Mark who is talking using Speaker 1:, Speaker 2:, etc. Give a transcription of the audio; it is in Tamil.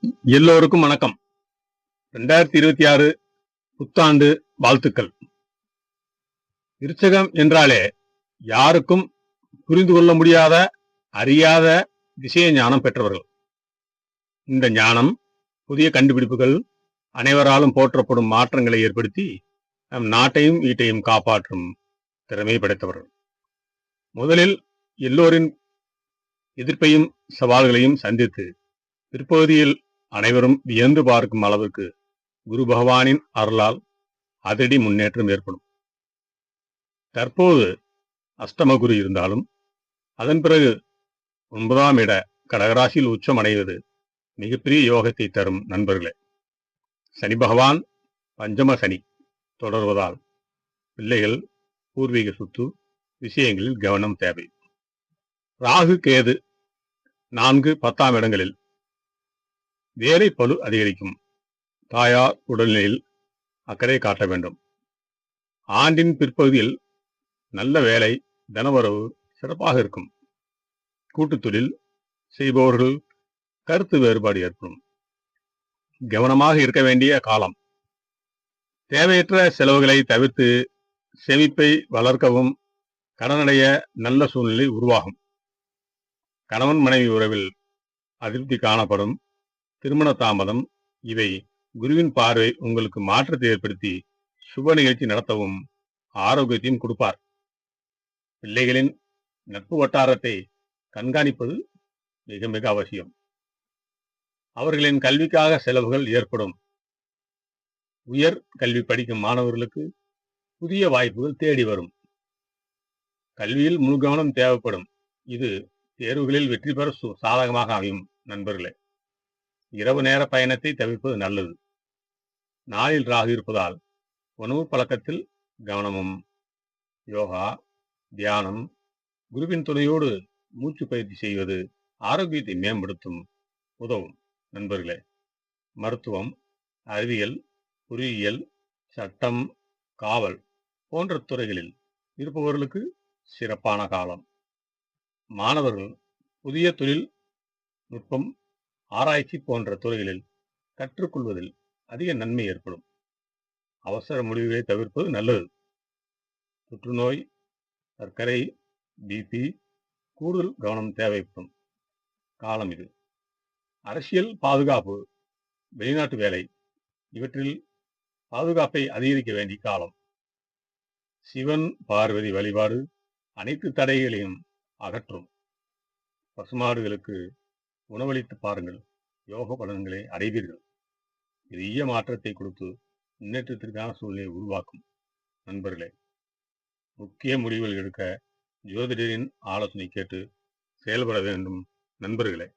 Speaker 1: எல்லோருக்கும் வணக்கம். 2026 புத்தாண்டு வாழ்த்துக்கள். விருச்சகம் என்றாலே யாருக்கும் புரிந்து கொள்ள முடியாத, அறியாத விஷய ஞானம் பெற்றவர்கள். இந்த ஞானம் புதிய கண்டுபிடிப்புகள், அனைவராலும் போற்றப்படும் மாற்றங்களை ஏற்படுத்தி நம் நாட்டையும் வீட்டையும் காப்பாற்றும் திறமை படைத்தவர்கள். முதலில் எல்லோரின் எதிர்ப்பையும் சவால்களையும் சந்தித்து பிற்பகுதியில் அனைவரும் வியந்து பார்க்கும் அளவுக்கு குரு பகவானின் அருளால் அதிரடி முன்னேற்றம் ஏற்படும். தற்போது அஷ்டம குரு இருந்தாலும் அதன் பிறகு 9ஆம் இட கடகராசியில் உச்சம் அடைவது மிகப்பெரிய யோகத்தை தரும் நண்பர்களே. சனி பகவான் பஞ்சம சனி தொடர்வதால் பிள்ளைகள், பூர்வீக சொத்து விஷயங்களில் கவனம் தேவை. ராகு கேது 4, 10ஆம் இடங்களில் வேலை பளு அதிகரிக்கும். தாயார் உடல்நிலையில் அக்கறை காட்ட வேண்டும். ஆண்டின் பிற்பகுதியில் நல்ல வேலை, தனவரவு சிறப்பாக இருக்கும். கூட்டுத் தொழில் செய்பவர்கள் கருத்து வேறுபாடு ஏற்படும். கவனமாக இருக்க வேண்டிய காலம். தேவையற்ற செலவுகளை தவிர்த்து சேமிப்பை வளர்க்கவும் கடனடைய நல்ல சூழ்நிலை உருவாகும். கணவன் மனைவி உறவில் அதிருப்தி காணப்படும். திருமண தாமதம் இவை குருவின் பார்வை உங்களுக்கு மாற்றத்தை ஏற்படுத்தி சுப நிகழ்ச்சி நடத்தவும் ஆரோக்கியத்தையும் கொடுப்பார். பிள்ளைகளின் நட்பு வட்டாரத்தை கண்காணிப்பது மிக மிக அவசியம். அவர்களின் கல்விக்காக செலவுகள் ஏற்படும். உயர் கல்வி படிக்கும் மாணவர்களுக்கு புதிய வாய்ப்புகள் தேடி வரும். கல்வியில் முழு கவனம் தேவைப்படும். இது தேர்வுகளில் வெற்றி பெற சாதகமாக அமையும். நண்பர்களே, இரவு நேர பயணத்தை தவிர்ப்பது நல்லது. நாளில் ராகு இருப்பதால் உணவு பழக்கத்தில் கவனமும். யோகா, தியானம், குருவின் துணையோடு மூச்சு பயிற்சி செய்வது ஆரோக்கியத்தை மேம்படுத்தும் உதவும். நண்பர்களே, மருத்துவம், அறிவியல், பொறியியல், சட்டம், காவல் போன்ற துறைகளில் இருப்பவர்களுக்கு சிறப்பான காலம். மாணவர்கள் புதிய தொழில் நுட்பம், ஆராய்ச்சி போன்ற துறைகளில் கற்றுக்கொள்வதில் அதிக நன்மை ஏற்படும். அவசர முடிவுகளை தவிர்ப்பது நல்லது. புற்றுநோய், சர்க்கரை, பிபி கூடுதல் கவனம் தேவைப்படும் காலம் இது. அரசியல், பாதுகாப்பு, வெளிநாட்டு வேலை இவற்றில் பாதுகாப்பை அதிகரிக்க வேண்டிய காலம். சிவன் பார்வதி வழிபாடு அனைத்து தடைகளையும் அகற்றும். பசுமாடுகளுக்கு உணவளித்து பாருங்கள், யோக பலன்களை அடைவீர்கள். பெரிய மாற்றத்தை கொடுத்து முன்னேற்றத்திற்கான சூழ்நிலையை உருவாக்கும். நண்பர்களே, முக்கிய முடிவுகள் எடுக்க ஜோதிடரின் ஆலோசனை கேட்டு செயல்பட வேண்டும். நண்பர்களே.